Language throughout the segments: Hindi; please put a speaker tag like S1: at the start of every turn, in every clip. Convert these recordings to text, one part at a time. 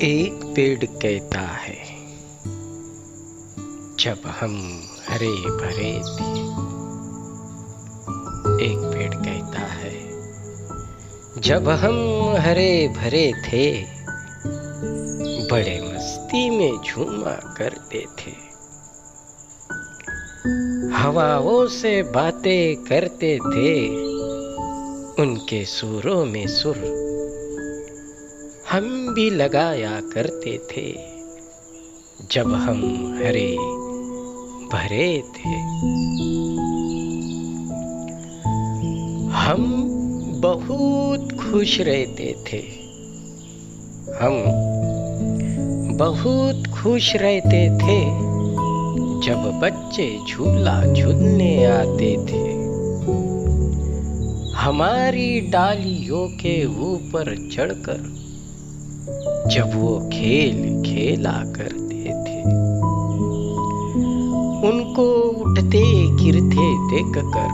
S1: एक पेड़ कहता है, जब हम हरे भरे थे। एक पेड़ कहता है, जब हम हरे भरे थे, बड़े मस्ती में झूमा करते थे। हवाओं से बातें करते थे, उनके सुरों में सुर हम भी लगाया करते थे। जब हम हरे भरे थे, हम बहुत खुश रहते थे। हम बहुत खुश रहते थे, जब बच्चे झूला झूलने आते थे। हमारी डालियों के ऊपर चढ़कर जब वो खेल खेला करते थे। उनको उठते गिरते देखकर,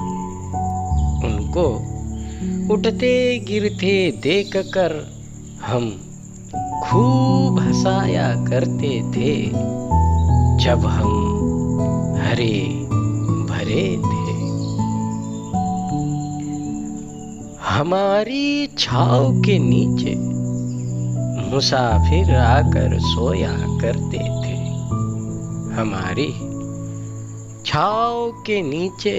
S1: उनको उठते गिरते देखकर हम खूब हंसाया करते थे। जब हम हरे भरे थे, हमारी छांव के नीचे मुसाफिर आकर सोया करते थे। हमारी छांव के नीचे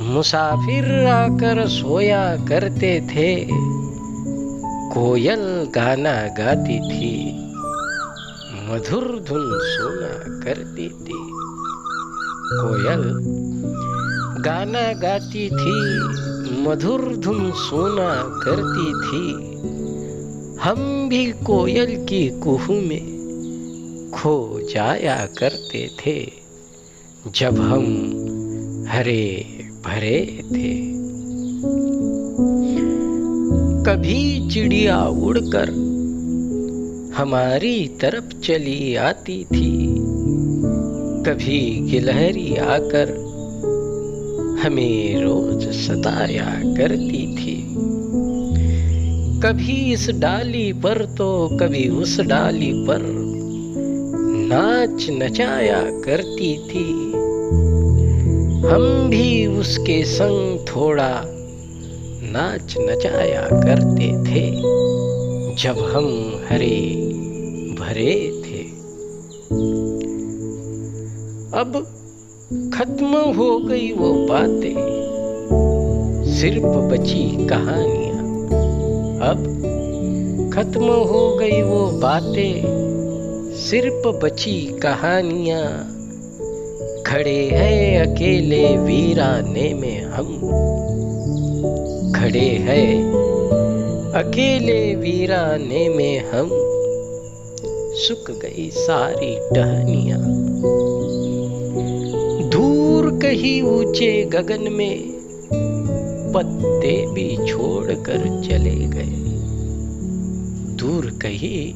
S1: मुसाफिर आकर सोया करते थे। कोयल गाना गाती थी, मधुर धुन सुना करती थी। कोयल गाना गाती थी, मधुर धुन सुना करती थी। हम भी कोयल की कुहू में खो जाया करते थे। जब हम हरे भरे थे, कभी चिड़िया उड़कर हमारी तरफ चली आती थी। कभी गिलहरी आकर हमें रोज सताया करती थी। कभी इस डाली पर तो कभी उस डाली पर नाच नचाया करती थी। हम भी उसके संग थोड़ा नाच नचाया करते थे। जब हम हरे भरे थे, अब खत्म हो गई वो बातें, सिर्फ बची कहानियां। अब खत्म हो गई वो बातें, सिर्फ बची कहानियां। खड़े हैं अकेले वीराने में हम, खड़े हैं अकेले वीराने में हम। सूख गई सारी टहनियां, दूर कहीं ऊंचे गगन में पत्ते भी छोड़कर चले गए। दूर कहीं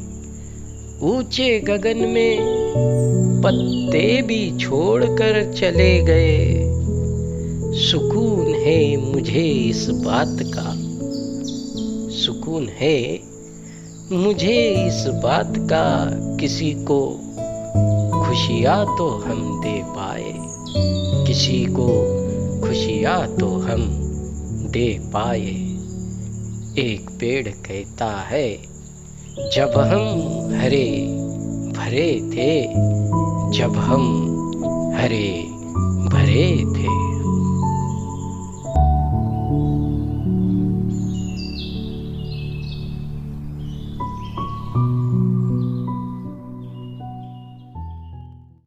S1: ऊंचे गगन में पत्ते भी छोड़कर चले गए। सुकून है मुझे इस बात का, सुकून है मुझे इस बात का, किसी को खुशियाँ तो हम दे पाए। किसी को खुशियाँ तो हम दे पाए। एक पेड़ कहता है, जब हम हरे भरे थे, जब हम हरे भरे थे।